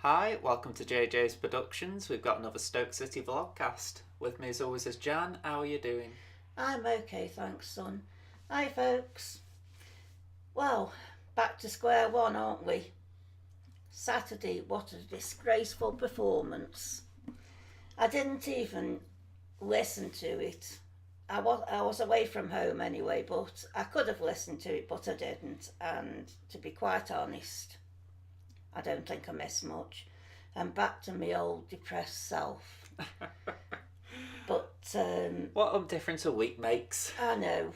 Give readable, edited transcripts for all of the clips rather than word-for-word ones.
Hi, welcome to JJ's Productions. We've got another Stoke City Vlogcast. With me as always is Jan. How are you doing? I'm okay, thanks, son. Hi, folks. Well, back to square one, aren't we? Saturday, what a disgraceful performance. I didn't even listen to it. I was away from home anyway, but I could have listened to it, but I didn't. And to be quite honest, I don't think I missed much. I'm back to my old depressed self. But What a difference a week makes. I know.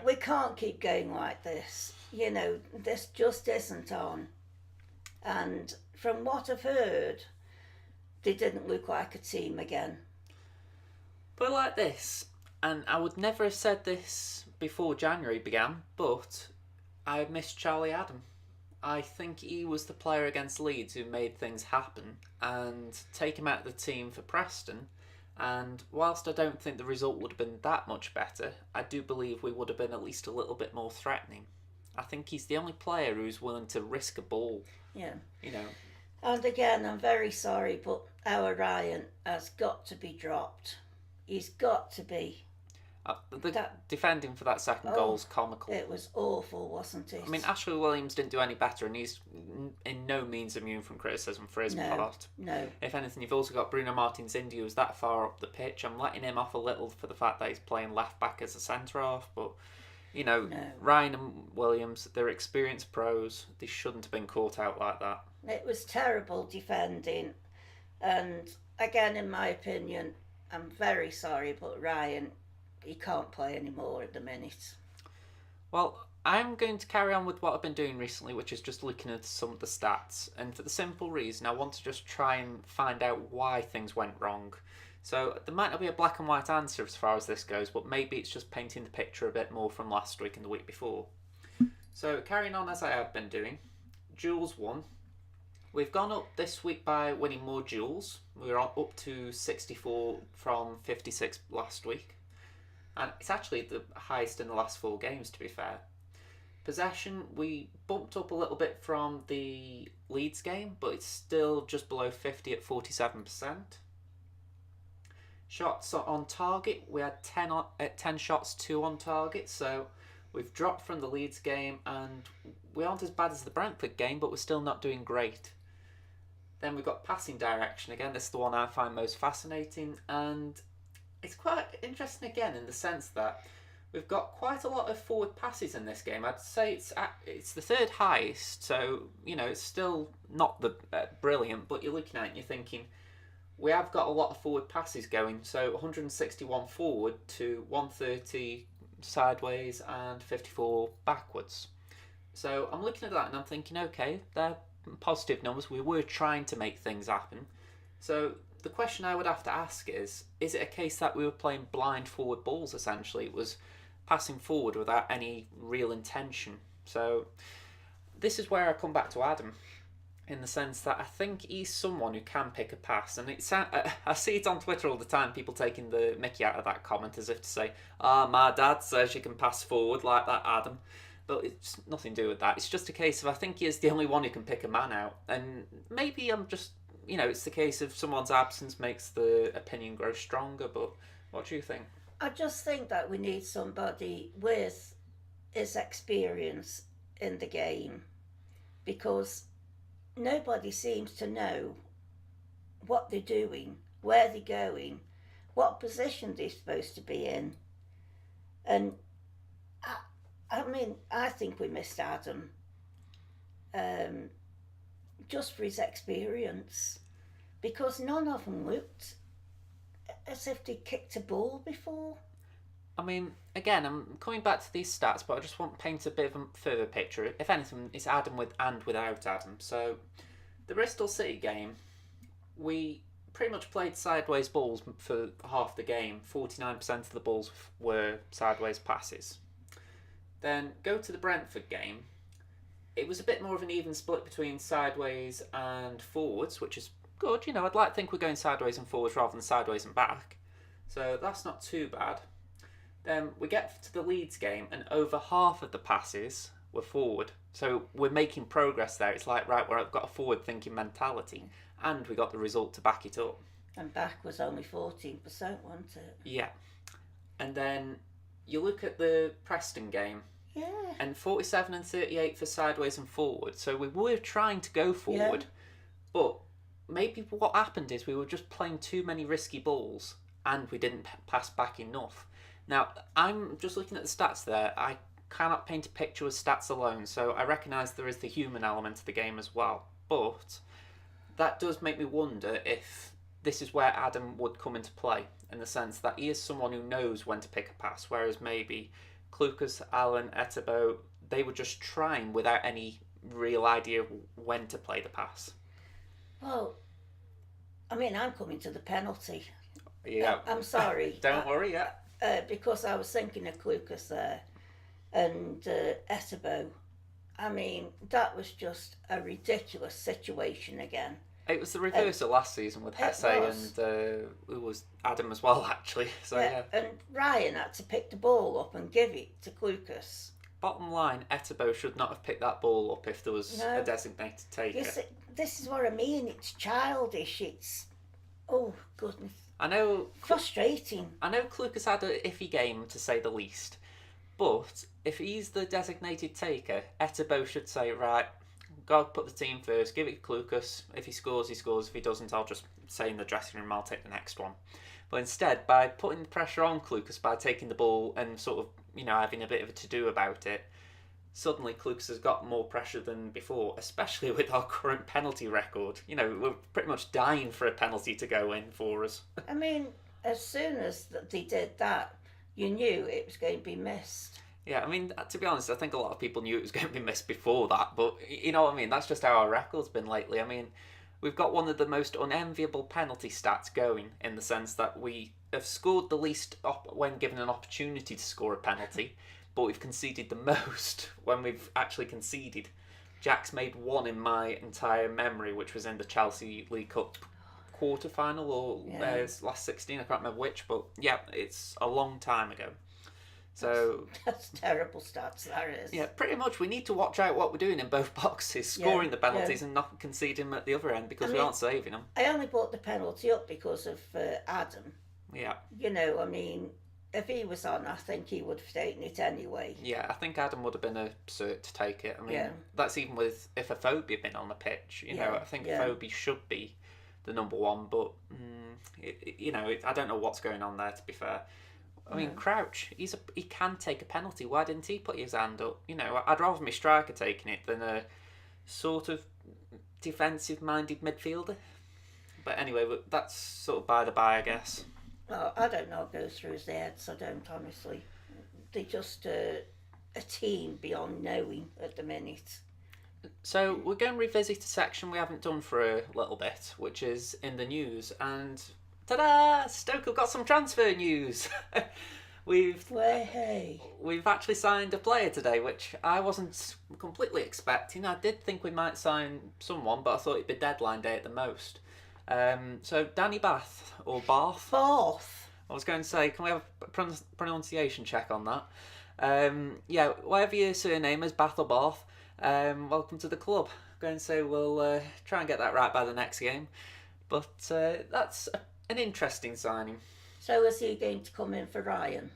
We can't keep going like this. This just isn't on. And from what I've heard, they didn't look like a team again. But like this, and I would never have said this before January began, but I missed Charlie Adam. I think he was the player against Leeds who made things happen, and take him out of the team for Preston. And whilst I don't think the result would have been that much better, I do believe we would have been at least a little bit more threatening. I think he's the only player who's willing to risk a ball. Yeah. You know, And again, I'm very sorry, but our Ryan has got to be dropped. He's got to be. the That defending for that second goal's comical. It was awful, wasn't it? I mean, Ashley Williams didn't do any better, and he's in no means immune from criticism for his part. No. If anything, you've also got Bruno Martins Indy, who's that far up the pitch. I'm letting him off a little for the fact that he's playing left back as a centre half, but No. Ryan and Williams, they're experienced pros. They shouldn't have been caught out like that. It was terrible defending. And again, in my opinion, I'm very sorry, but Ryan, he can't play anymore at the minute. Well, I'm going to carry on with what I've been doing recently, which is just looking at some of the stats. And for the simple reason, I want to just try and find out why things went wrong. So there might not be a black and white answer as far as this goes, but maybe it's just painting the picture a bit more from last week and the week before. So carrying on as I have been doing, duels won. We've gone up this week by winning more duels. We're up to 64 from 56 last week. And it's actually the highest in the last 4 games, to be fair. Possession, we bumped up a little bit from the Leeds game, but it's still just below 50 at 47%. Shots on target, we had 10 shots, 2 on target, so we've dropped from the Leeds game, and we aren't as bad as the Brentford game, but we're still not doing great. Then we've got passing direction again. This is the one I find most fascinating, and it's quite interesting again in the sense that we've got quite a lot of forward passes in this game. I'd say it's the third highest, so it's still not the brilliant, but you're looking at it and you're thinking we have got a lot of forward passes going. So 161 forward to 130 sideways and 54 backwards. So I'm looking at that and I'm thinking, okay, they're positive numbers. We were trying to make things happen. So the question I would have to ask is it a case that we were playing blind forward balls essentially? It was passing forward without any real intention. So this is where I come back to Adam, in the sense that I think he's someone who can pick a pass. And I see it on Twitter all the time, people taking the mickey out of that comment as if to say, my dad says you can pass forward like that, Adam. But it's nothing to do with that. It's just a case of I think he is the only one who can pick a man out. And maybe I'm just... it's the case of someone's absence makes the opinion grow stronger, but what do you think? I just think that we need somebody with his experience in the game, because nobody seems to know what they're doing, where they're going, what position they're supposed to be in. And I think we missed Adam. Just for his experience, because none of them looked as if they kicked a ball before. I mean, again, I'm coming back to these stats, but I just want to paint a bit of a further picture. If anything, it's Adam with and without Adam. So, the Bristol City game, we pretty much played sideways balls for half the game. 49% of the balls were sideways passes. Then go to the Brentford game. It was a bit more of an even split between sideways and forwards, which is good. I'd like to think we're going sideways and forwards rather than sideways and back. So that's not too bad. Then we get to the Leeds game, and over half of the passes we're forward. So we're making progress there. It's like, right, we've got a forward-thinking mentality, and we got the result to back it up. And back was only 14%, wasn't it? Yeah. And then you look at the Preston game, Yeah. and 47 and 38 for sideways and forward. So we were trying to go forward, but maybe what happened is we were just playing too many risky balls, and we didn't pass back enough. Now, I'm just looking at the stats there. I cannot paint a picture with stats alone, so I recognise there is the human element of the game as well. But that does make me wonder if this is where Adam would come into play, in the sense that he is someone who knows when to pick a pass, whereas maybe Clucas, Allen, Etebo, they were just trying without any real idea of when to play the pass. Well, I mean, I'm coming to the penalty. Yeah. I'm sorry. Don't worry, yeah. Because I was thinking of Clucas there and Etebo. I mean, that was just a ridiculous situation again. It was the reverse of last season with Hesse and it was Adam as well, actually. So yeah. And Ryan had to pick the ball up and give it to Clucas. Bottom line, Etebo should not have picked that ball up if there was a designated taker. This is what I mean. It's childish. It's, oh goodness. I know. Frustrating. I know Clucas had an iffy game, to say the least. But if he's the designated taker, Etebo should say, right, go put the team first, give it to Clucas. If he scores, he scores. If he doesn't, I'll just say in the dressing room, I'll take the next one. But instead, by putting the pressure on Clucas, by taking the ball and sort of, having a bit of a to-do about it, suddenly Clucas has got more pressure than before, especially with our current penalty record. We're pretty much dying for a penalty to go in for us. I mean, as soon as they did that, you knew it was going to be missed. Yeah, I mean, to be honest, I think a lot of people knew it was going to be missed before that, but you know what I mean? That's just how our record's been lately. I mean, we've got one of the most unenviable penalty stats going, in the sense that we have scored the least when given an opportunity to score a penalty, but we've conceded the most when we've actually conceded. Jack's made one in my entire memory, which was in the Chelsea League Cup quarter-final or last 16, I can't remember which, but yeah, it's a long time ago. So that's terrible stats, that is. Yeah, pretty much we need to watch out what we're doing in both boxes, scoring the penalties and not conceding at the other end, because we aren't saving them. I only brought the penalty up because of Adam. Yeah. I mean, if he was on, I think he would have taken it anyway. Yeah, I think Adam would have been a cert to take it. I mean, that's even with if a Phobie had been on the pitch. I think Phobie should be the number one, but I don't know what's going on there, to be fair. I mean, Crouch, he can take a penalty. Why didn't he put his hand up? I'd rather my striker taking it than a sort of defensive-minded midfielder. But anyway, that's sort of by the by, I guess. Well, I don't know what goes through his heads. I don't, honestly. They're just a team beyond knowing at the minute. So we're going to revisit a section we haven't done for a little bit, which is in the news, and ta-da! Stoke have got some transfer news. We've actually signed a player today, which I wasn't completely expecting. I did think we might sign someone, but I thought it'd be deadline day at the most. So Danny Bath, or Bath. Bath. I was going to say, can we have a pronunciation check on that? Whatever your surname is, Bath or Bath, welcome to the club. I'm going to say we'll try and get that right by the next game. But that's an interesting signing. So is he going to come in for Ryan?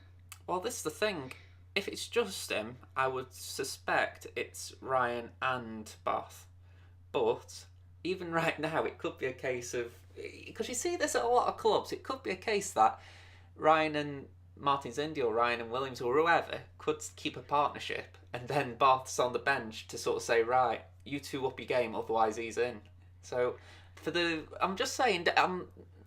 Well, this is the thing. If it's just him, I would suspect it's Ryan and Bath. But even right now, it could be a case of... Because you see this at a lot of clubs. It could be a case that Ryan and Martins Indy or Ryan and Williams or whoever could keep a partnership, and then Bath's on the bench to sort of say, right, you two up your game, otherwise he's in. So I'm just saying,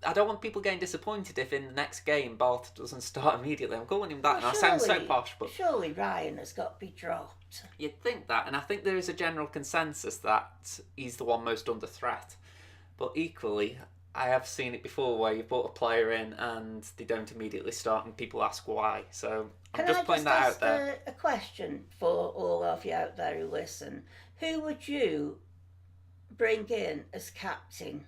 I don't want people getting disappointed if in the next game Bath doesn't start immediately. I'm calling him that, and I sound so posh, but surely Ryan has got to be dropped. You'd think that, and I think there is a general consensus that he's the one most under threat. But equally, I have seen it before where you've brought a player in and they don't immediately start, and people ask why. So I'm just putting that out there. Can I just ask a question for all of you out there who listen? Who would you bring in as captain?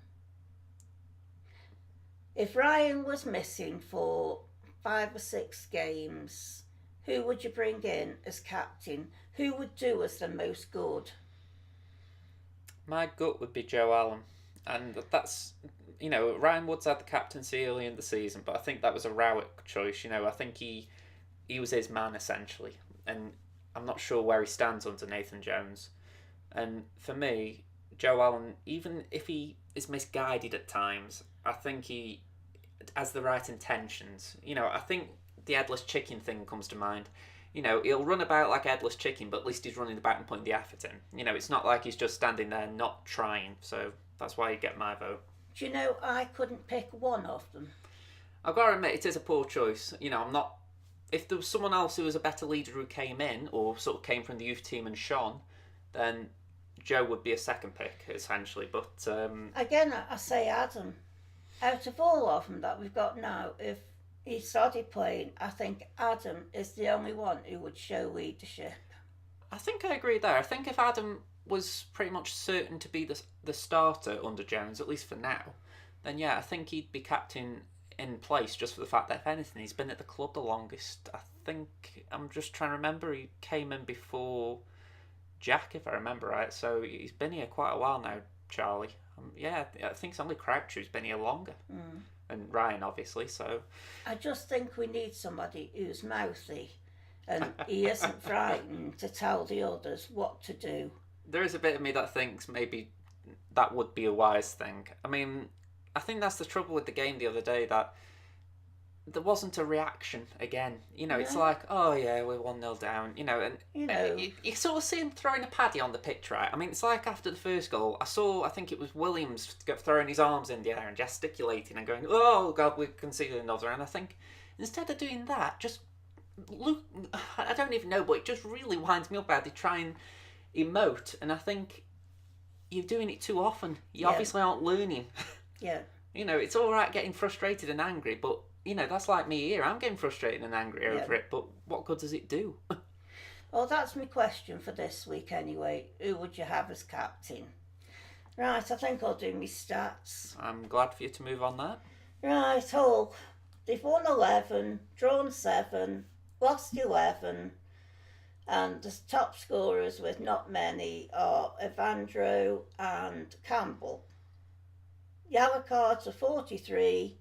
If Ryan was missing for 5 or 6 games, who would you bring in as captain? Who would do us the most good? My gut would be Joe Allen, and that's Ryan Woods had the captaincy early in the season, but I think that was a Rowett choice. I think he was his man essentially, and I'm not sure where he stands under Nathan Jones. And for me, Joe Allen, even if he is misguided at times, I think he has the right intentions. I think the headless chicken thing comes to mind. He'll run about like a headless chicken, but at least he's running about and putting the effort in. It's not like he's just standing there not trying. So that's why you get my vote. Do you know, I couldn't pick one of them. I've got to admit, it is a poor choice. I'm not. If there was someone else who was a better leader who came in, or sort of came from the youth team and shone, then Joe would be a second pick, essentially. But again, I say Adam. Out of all of them that we've got now, if he started playing, I think Adam is the only one who would show leadership. I think I agree there. I think if Adam was pretty much certain to be the starter under Jones, at least for now, then yeah, I think he'd be captain in place just for the fact that, if anything, he's been at the club the longest. I think, I'm just trying to remember, he came in before Jack, if I remember right, so he's been here quite a while now, Charlie. Yeah, I think it's only Crouch who's been here longer. And Ryan, obviously, so... I just think we need somebody who's mouthy and he isn't frightened to tell the others what to do. There is a bit of me that thinks maybe that would be a wise thing. I mean, I think that's the trouble with the game the other day, that there wasn't a reaction again. It's like, oh yeah, we're 1-0 down, and you sort of see him throwing a paddy on the pitch, right? I mean, it's like after the first goal, I think it was Williams throwing his arms in the air and gesticulating and going, oh God, we conceded another. And I think instead of doing that, just look, I don't even know, but it just really winds me up how they try and emote. And I think you're doing it too often. You obviously aren't learning. Yeah. It's all right getting frustrated and angry, but that's like me here. I'm getting frustrated and angry over it, but what good does it do? Well, that's my question for this week anyway. Who would you have as captain? Right, I think I'll do my stats. I'm glad for you to move on that. Right, Hull. They've won 11, drawn 7, lost 11, and the top scorers with not many are Evandro and Campbell. Yellow cards are 43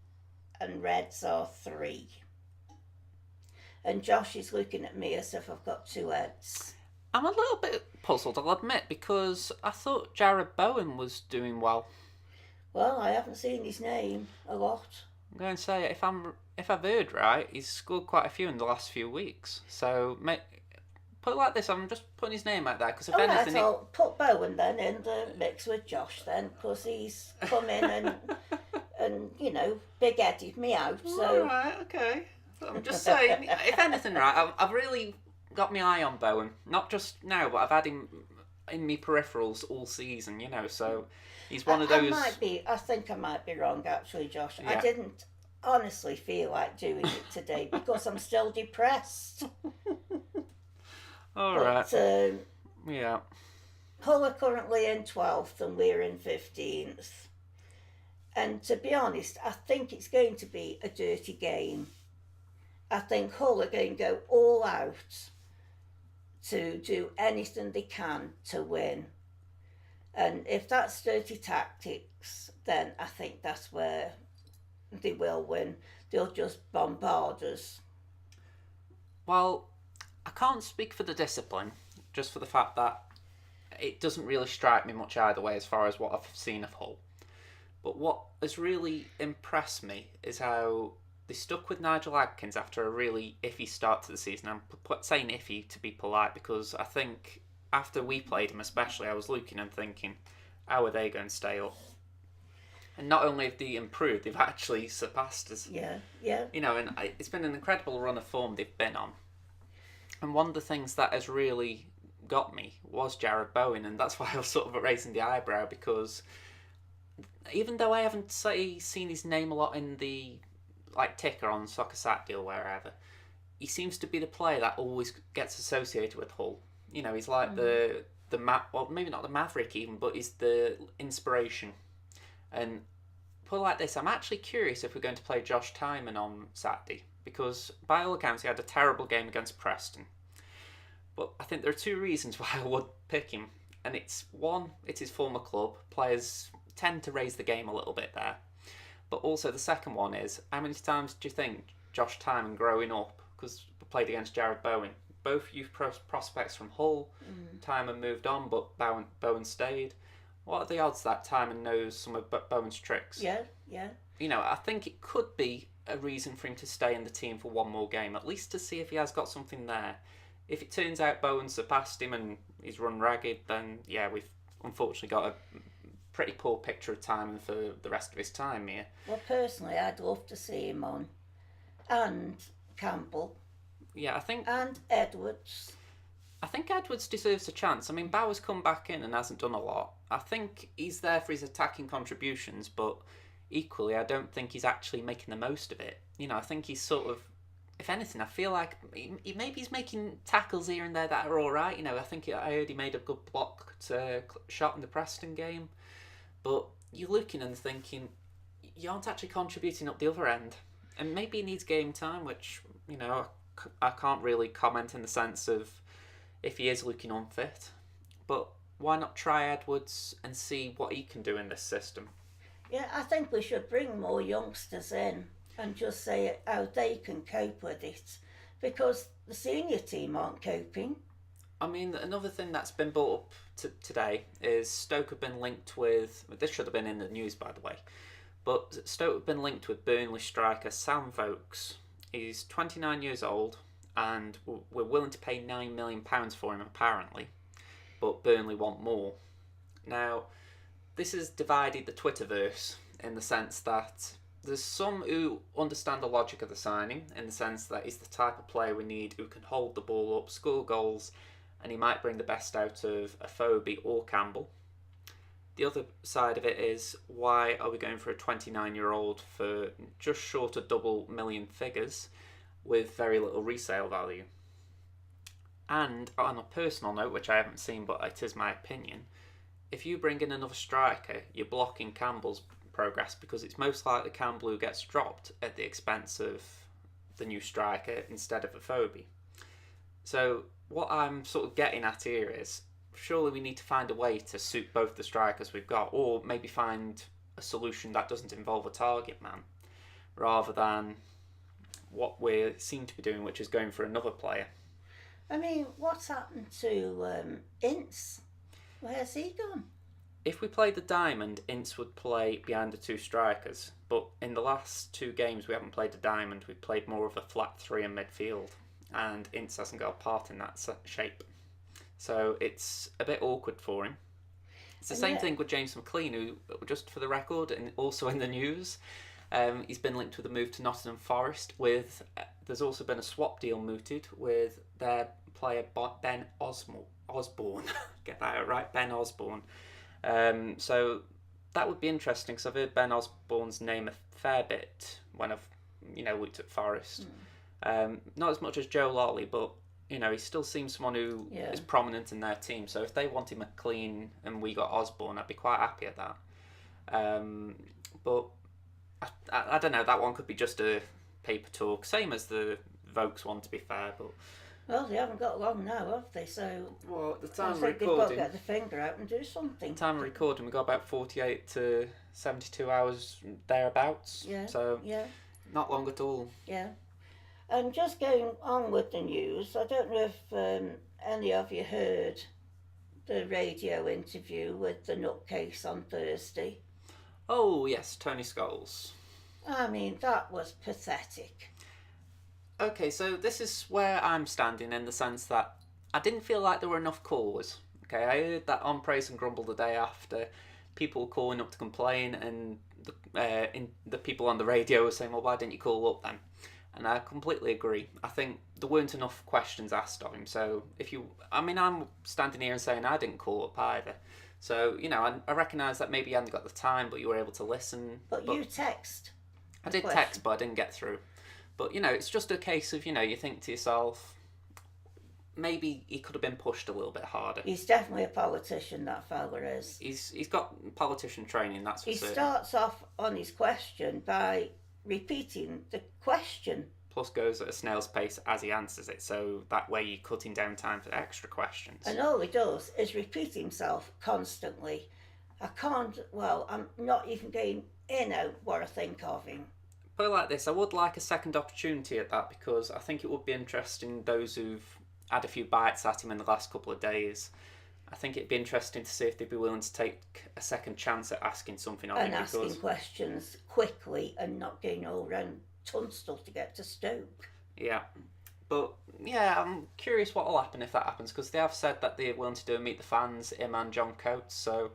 and reds are 3. And Josh is looking at me as if I've got 2 heads. I'm a little bit puzzled, I'll admit, because I thought Jared Bowen was doing well. Well, I haven't seen his name a lot. I'm going to say, if I've heard right, he's scored quite a few in the last few weeks. So, put it like this, I'm just putting his name out there, because if anything... Right, I'll put Bowen then in the mix with Josh then, because he's come in and big-headed me out, so... All right, okay. I'm just saying, if anything, right, I've really got my eye on Bowen. Not just now, but I've had him in my peripherals all season, so he's one of those... I think I might be wrong, actually, Josh. Yeah. I didn't honestly feel like doing it today, because I'm still depressed. All right. Yeah. Hull are currently in 12th and we're in 15th. And to be honest, I think it's going to be a dirty game. I think Hull are going to go all out to do anything they can to win. And if that's dirty tactics, then I think that's where they will win. They'll just bombard us. Well, I can't speak for the discipline, just for the fact that it doesn't really strike me much either way as far as what I've seen of Hull. But what has really impressed me is how they stuck with Nigel Adkins after a really iffy start to the season. I'm saying iffy to be polite, because I think after we played him especially, I was looking and thinking, how are they going to stay up? And not only have they improved, they've actually surpassed us. Yeah. And it's been an incredible run of form they've been on. And one of the things that has really got me was Jared Bowen, and that's why I was sort of raising the eyebrow, because even though I haven't seen his name a lot in the ticker on Soccer Saturday or wherever, he seems to be the player that always gets associated with Hull. He's like well, maybe not the maverick even, but he's the inspiration. And put it like this, I'm actually curious if we're going to play Josh Tyman on Saturday, because by all accounts he had a terrible game against Preston. But I think there are two reasons why I would pick him. And it's one, it's his former club. Players tend to raise the game a little bit there. But also the second one is, how many times do you think Josh Tymon growing up, because we played against Jared Bowen, both youth prospects from Hull, Tymon moved on, but Bowen stayed. What are the odds that Tymon knows some of Bowen's tricks? Yeah. I think it could be a reason for him to stay in the team for one more game, at least to see if he has got something there. If it turns out Bowen surpassed him and he's run ragged, then yeah, we've unfortunately got a pretty poor picture of Tymon for the rest of his time here. Well, personally, I'd love to see him on. And Campbell. Yeah, I think... And Edwards. I think Edwards deserves a chance. I mean, Bauer's come back in and hasn't done a lot. I think he's there for his attacking contributions, but equally, I don't think he's actually making the most of it. I think he's sort of... If anything, I feel like maybe he's making tackles here and there that are all right. I think I heard he made a good block shot in the Preston game. But you're looking and thinking, you aren't actually contributing up the other end. And maybe he needs game time, which, I can't really comment in the sense of if he is looking unfit. But why not try Edwards and see what he can do in this system? Yeah, I think we should bring more youngsters in and just say how they can cope with it, because the senior team aren't coping. I mean, another thing that's been brought up today is Stoke have been linked with... This should have been in the news, by the way. But Stoke have been linked with Burnley striker Sam Vokes. He's 29 years old, and we're willing to pay £9 million for him, apparently. But Burnley want more. Now, this has divided the Twitterverse in the sense that there's some who understand the logic of the signing, in the sense that he's the type of player we need who can hold the ball up, score goals, and he might bring the best out of Afobe or Campbell. The other side of it is, why are we going for a 29-year-old for just short of double million figures with very little resale value? And on a personal note, which I haven't seen but it is my opinion, if you bring in another striker, you're blocking Campbell's progress, because it's most likely Campbell who gets dropped at the expense of the new striker instead of Afobe. So what I'm sort of getting at here is, surely we need to find a way to suit both the strikers we've got, or maybe find a solution that doesn't involve a target man, rather than what we seem to be doing, which is going for another player. I mean, what's happened to Ince? Where's he gone? If we played the diamond, Ince would play behind the two strikers. But in the last two games, we haven't played the diamond. We've played more of a flat three in midfield. And Ince hasn't got a part in that shape. So it's a bit awkward for him. It's the same thing with James McLean, who, just for the record, and also in the news, he's been linked with a move to Nottingham Forest. There's also been a swap deal mooted with their player Ben Osborne. Get that right, Ben Osborne. So that would be interesting, because I've heard Ben Osborne's name a fair bit when I've looked at Forest. Not as much as Joe Lolly, but he still seems someone who is prominent in their team. So if they wanted McLean and we got Osborne, I'd be quite happy at that. But I don't know, that one could be just a paper talk, same as the Vokes one, to be fair. But well, they haven't got long now, have they? So at the time I think they've got to get the finger out and do something. At the time of recording, we got about 48 to 72 hours thereabouts. Yeah. So not long at all. Yeah. And just going on with the news, I don't know if any of you heard the radio interview with the nutcase on Thursday. Oh yes, Tony Scholes. I mean, that was pathetic. Okay, so this is where I'm standing, in the sense that I didn't feel like there were enough callers. Okay, I heard that on Praise and Grumble the day after, people were calling up to complain, and the people on the radio were saying, well, why didn't you call up then? And I completely agree. I think there weren't enough questions asked of him. So I'm standing here and saying I didn't call up either. So, I recognise that maybe you hadn't got the time, but you were able to listen. But you text. I did text, but I didn't get through. But, it's just a case of, you think to yourself, maybe he could have been pushed a little bit harder. He's definitely a politician, that fella is. He's got politician training, that's for certain. He starts off on his question by repeating the question. plus goes at a snail's pace as he answers it, so that way you're cutting down time for extra questions. And all he does is repeat himself constantly. I'm not even getting in out what I think of him. Put it like this, I would like a second opportunity at that, because I think it would be interesting, those who've had a few bites at him in the last couple of days. I think it'd be interesting to see if they'd be willing to take a second chance at asking something of him. And asking questions quickly and not getting all round Tunstall to get to Stoke. Yeah. But, yeah, I'm curious what will happen if that happens, because they have said that they're willing to do a Meet the Fans, him and John Coates, so...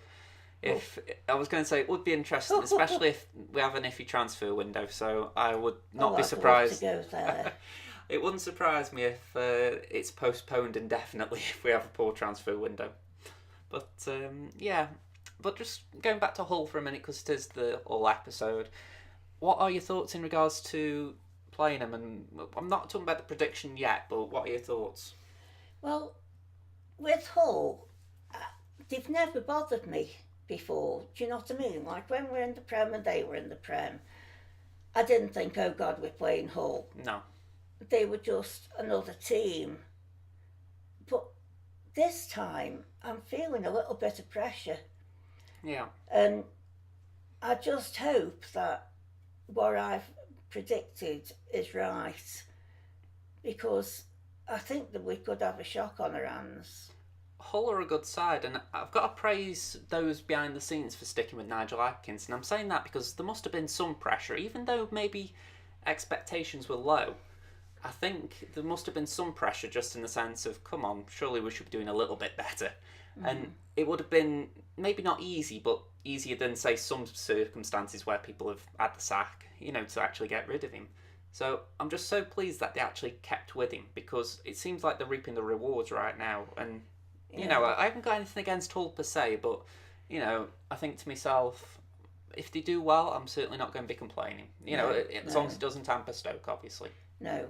I was going to say, it would be interesting, especially if we have an iffy transfer window, so I would not be surprised. I'd love to go there. It wouldn't surprise me if it's postponed indefinitely if we have a poor transfer window. But, but just going back to Hull for a minute, because it is the Hull episode, what are your thoughts in regards to playing them? And I'm not talking about the prediction yet, but what are your thoughts? Well, with Hull, they've never bothered me before. Do you know what I mean? Like when we're in the Prem and they were in the Prem, I didn't think, oh God, we're playing Hull. No. They were just another team. But this time, I'm feeling a little bit of pressure. Yeah. And I just hope that what I've predicted is right, because I think that we could have a shock on our hands. Hull are a good side, and I've got to praise those behind the scenes for sticking with Nigel Adkins, and I'm saying that because there must have been some pressure, even though maybe expectations were low. I think there must have been some pressure, just in the sense of, come on, surely we should be doing a little bit better. And it would have been maybe not easy, but easier than, say, some circumstances where people have had the sack, to actually get rid of him. So I'm just so pleased that they actually kept with him, because it seems like they're reaping the rewards right now. And I haven't got anything against Hull per se, but I think to myself, if they do well, I'm certainly not going to be complaining. As long as it doesn't hamper Stoke, obviously. No,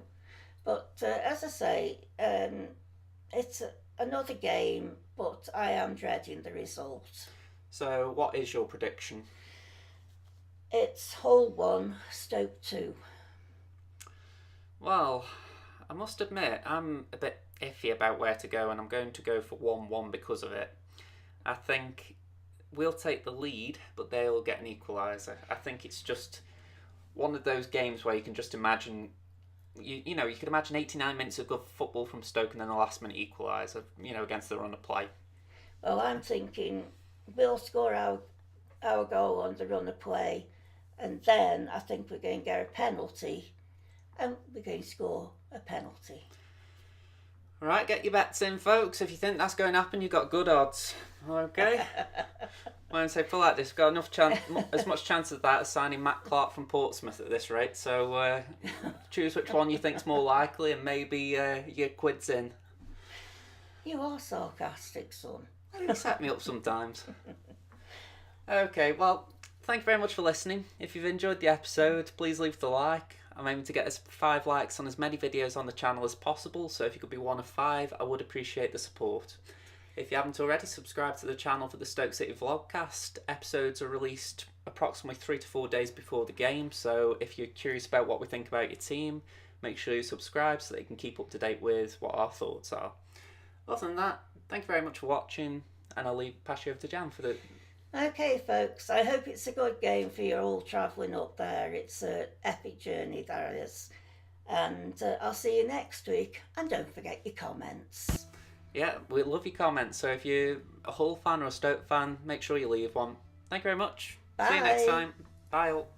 but as I say, it's another game, but I am dreading the result. So, what is your prediction? It's Hull 1, Stoke 2. Well, I must admit, I'm a bit iffy about where to go, and I'm going to go for 1-1 because of it. I think we'll take the lead, but they'll get an equaliser. I think it's just one of those games where you can just imagine, you could imagine 89 minutes of good football from Stoke and then a last minute equaliser, against the run of play. Well, I'm thinking we'll score our goal on the run of play, and then I think we're going to get a penalty, and we're going to score a penalty. Right, get your bets in, folks. If you think that's going to happen, you've got good odds. Okay? Well, I say, pull like this. We've got enough chance, as much chance of that as signing Matt Clark from Portsmouth at this rate. So choose which one you think's more likely, and maybe your quid's in. You are sarcastic, son. You set me up sometimes. Okay, well, thank you very much for listening. If you've enjoyed the episode, please leave the like. I'm aiming to get us 5 likes on as many videos on the channel as possible, so if you could be one of 5, I would appreciate the support. If you haven't already, subscribe to the channel for the Stoke City Vlogcast. Episodes are released approximately 3 to 4 days before the game, so if you're curious about what we think about your team, make sure you subscribe so that you can keep up to date with what our thoughts are. Other than that, thank you very much for watching, and I'll pass you over to Jan for the... Okay, folks, I hope it's a good game for you all travelling up there. It's an epic journey, that is. And I'll see you next week. And don't forget your comments. Yeah, we love your comments. So if you're a Hull fan or a Stoke fan, make sure you leave one. Thank you very much. Bye. See you next time. Bye all.